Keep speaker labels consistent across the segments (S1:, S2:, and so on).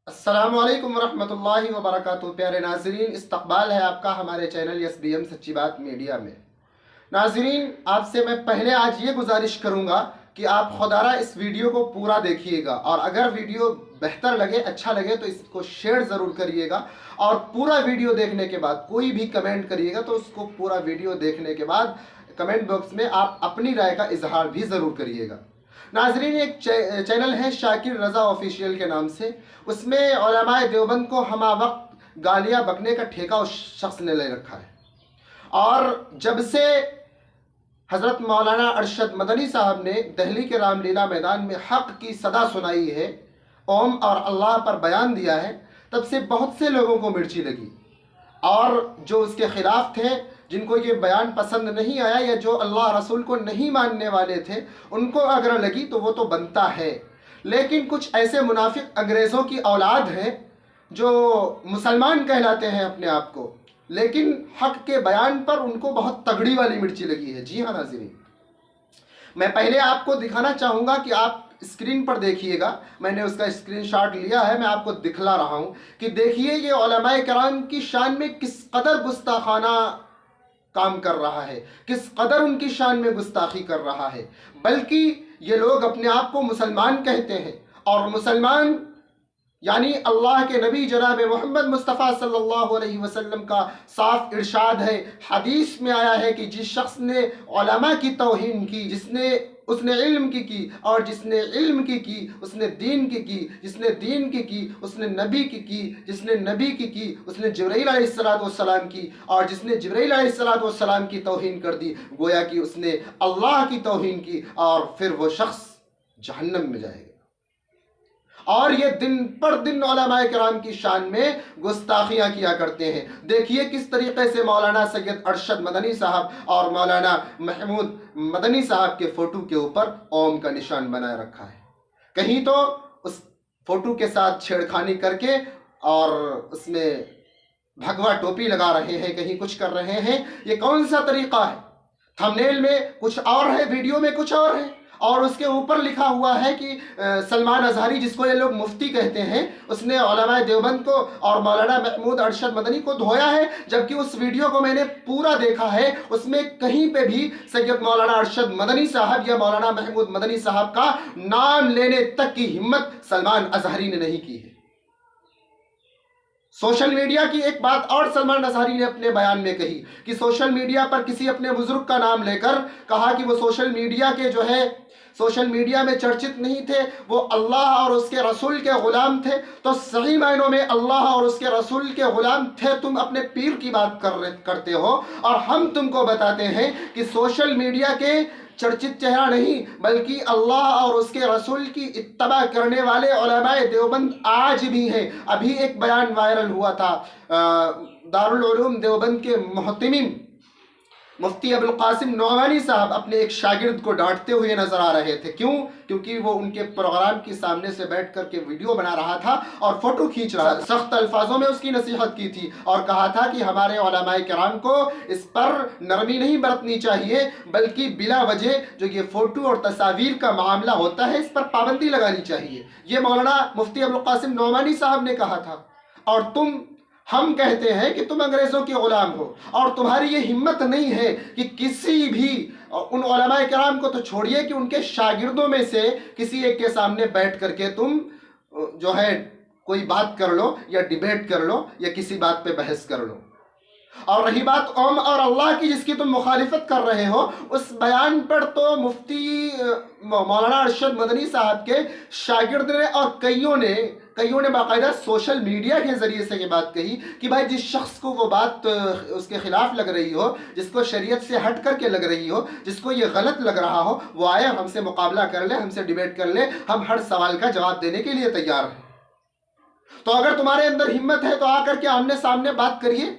S1: السلام علیکم ورحمۃ اللہ وبرکاتہ۔ پیارے ناظرین، استقبال ہے آپ کا ہمارے چینل یس بی ایم سچی بات میڈیا میں۔ ناظرین، آپ سے میں پہلے آج یہ گزارش کروں گا کہ آپ خدارہ اس ویڈیو کو پورا دیکھیے گا، اور اگر ویڈیو بہتر لگے، اچھا لگے تو اس کو شیئر ضرور کریے گا، اور پورا ویڈیو دیکھنے کے بعد کوئی بھی کمنٹ کریے گا تو اس کو پورا ویڈیو دیکھنے کے بعد کمنٹ باکس میں آپ اپنی رائے کا اظہار بھی ضرور کریے گا۔ ناظرین، ایک چینل ہے شاکر رضا آفیشیل کے نام سے، اس میں علماء دیوبند کو ہمہ وقت گالیاں بکنے کا ٹھیکہ اس شخص نے لے رکھا ہے، اور جب سے حضرت مولانا ارشد مدنی صاحب نے دہلی کے رام لیلا میدان میں حق کی صدا سنائی ہے، اوم اور اللہ پر بیان دیا ہے، تب سے بہت سے لوگوں کو مرچی لگی، اور جو اس کے خلاف تھے، جن کو یہ بیان پسند نہیں آیا یا جو اللہ رسول کو نہیں ماننے والے تھے، ان کو اگر لگی تو وہ تو بنتا ہے۔ لیکن کچھ ایسے منافق انگریزوں کی اولاد ہیں جو مسلمان کہلاتے ہیں اپنے آپ کو، لیکن حق کے بیان پر ان کو بہت تگڑی والی مرچی لگی ہے۔ جی ہاں ناظرین، میں پہلے آپ کو دکھانا چاہوں گا کہ آپ اسکرین پر دیکھیے گا، میں نے اس کا اسکرین شاٹ لیا ہے، میں آپ کو دکھلا رہا ہوں کہ دیکھیے یہ علماء کرام کی شان میں کس قدر گستاخانہ کام کر رہا ہے، کس قدر ان کی شان میں گستاخی کر رہا ہے۔ بلکہ یہ لوگ اپنے آپ کو مسلمان کہتے ہیں، اور مسلمان یعنی اللہ کے نبی جناب محمد مصطفیٰ صلی اللہ علیہ وسلم کا صاف ارشاد ہے، حدیث میں آیا ہے کہ جس شخص نے علماء کی توہین کی، اس نے علم کی، اور جس نے علم کی اس نے دین کی، جس نے دین کی اس نے نبی کی، جس نے نبی کی اس نے جبرائیل علیہ السلام کی، اور جس نے جبرائیل علیہ السلام کی توہین کر دی، گویا کہ اس نے اللہ کی توہین کی، اور پھر وہ شخص جہنم میں جائے گا۔ اور یہ دن پر دن علماء کرام کی شان میں گستاخیاں کیا کرتے ہیں۔ دیکھیے کس طریقے سے مولانا سید ارشد مدنی صاحب اور مولانا محمود مدنی صاحب کے فوٹو کے اوپر اوم کا نشان بنائے رکھا ہے، کہیں تو اس فوٹو کے ساتھ چھیڑخانی کر کے اور اس میں بھگوا ٹوپی لگا رہے ہیں، کہیں کچھ کر رہے ہیں۔ یہ کون سا طریقہ ہے؟ تھمنیل میں کچھ اور ہے، ویڈیو میں کچھ اور ہے، اور اس کے اوپر لکھا ہوا ہے کہ سلمان اظہری، جس کو یہ لوگ مفتی کہتے ہیں، اس نے علماء دیوبند کو اور مولانا محمود ارشد مدنی کو دھویا ہے، جبکہ اس ویڈیو کو میں نے پورا دیکھا ہے، اس میں کہیں پہ بھی سید مولانا ارشد مدنی صاحب یا مولانا محمود مدنی صاحب کا نام لینے تک کی ہمت سلمان اظہری نے نہیں کی ہے۔ سوشل میڈیا کی ایک بات اور سلمان اظہری نے اپنے بیان میں کہی کہ سوشل میڈیا پر کسی اپنے بزرگ کا نام لے کر کہا کہ وہ سوشل میڈیا میں چرچت نہیں تھے، وہ اللہ اور اس کے رسول کے غلام تھے۔ تو صحیح معنوں میں اللہ اور اس کے رسول کے غلام تھے، تم اپنے پیر کی بات کرتے ہو، اور ہم تم کو بتاتے ہیں کہ سوشل میڈیا کے چرچت چہرہ نہیں بلکہ اللہ اور اس کے رسول کی اتباع کرنے والے علماء دیوبند آج بھی ہیں۔ ابھی ایک بیان وائرل ہوا تھا، دارالعلوم دیوبند کے محتمم مفتی ابوالقاسم نعمانی صاحب اپنے ایک شاگرد کو ڈانٹتے ہوئے نظر آ رہے تھے۔ کیوں؟ کیونکہ وہ ان کے پروگرام کے سامنے سے بیٹھ کر کے ویڈیو بنا رہا تھا اور فوٹو کھینچ رہا تھا۔ سخت الفاظوں میں اس کی نصیحت کی تھی اور کہا تھا کہ ہمارے علماء کرام کو اس پر نرمی نہیں برتنی چاہیے، بلکہ بلا وجہ جو یہ فوٹو اور تصاویر کا معاملہ ہوتا ہے اس پر پابندی لگانی چاہیے۔ یہ مولانا مفتی ابوالقاسم نعمانی صاحب نے کہا تھا، اور ہم کہتے ہیں کہ تم انگریزوں کے غلام ہو، اور تمہاری یہ ہمت نہیں ہے کہ کسی بھی ان علماء کرام کو تو چھوڑیے کہ ان کے شاگردوں میں سے کسی ایک کے سامنے بیٹھ کر کے تم جو ہے کوئی بات کر لو یا ڈیبیٹ کر لو یا کسی بات پہ بحث کر لو۔ اور رہی بات اوم اور اللہ کی، جس کی تم مخالفت کر رہے ہو، اس بیان پر تو مفتی مولانا ارشد مدنی صاحب کے شاگرد نے اور کئیوں نے باقاعدہ سوشل میڈیا کے ذریعے سے یہ بات کہی کہ بھائی جس شخص کو وہ بات اس کے خلاف لگ رہی ہو، جس کو شریعت سے ہٹ کر کے لگ رہی ہو، جس کو یہ غلط لگ رہا ہو، وہ آئے ہم سے مقابلہ کر لے، ہم سے ڈیبیٹ کر لے، ہم ہر سوال کا جواب دینے کے لیے تیار ہیں۔ تو اگر تمہارے اندر ہمت ہے تو آ کر کے آمنے سامنے بات کریے۔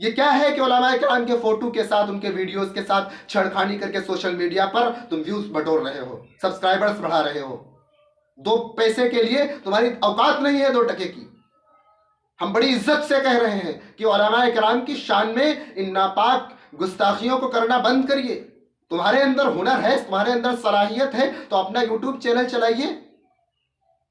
S1: یہ کیا ہے کہ علماء کرام کے فوٹو کے ساتھ، ان کے ویڈیوز کے ساتھ چھڑکھانی کر کے سوشل میڈیا پر تم ویوز بٹور رہے ہو، سبسکرائبرز بڑھا رہے ہو، دو پیسے کے لیے تمہاری اوقات نہیں ہے دو ٹکے کی۔ ہم بڑی عزت سے کہہ رہے ہیں کہ علماء کرام کی شان میں ان ناپاک گستاخیوں کو کرنا بند کریے۔ تمہارے اندر ہنر ہے، تمہارے اندر صلاحیت ہے تو اپنا یوٹیوب چینل چلائیے،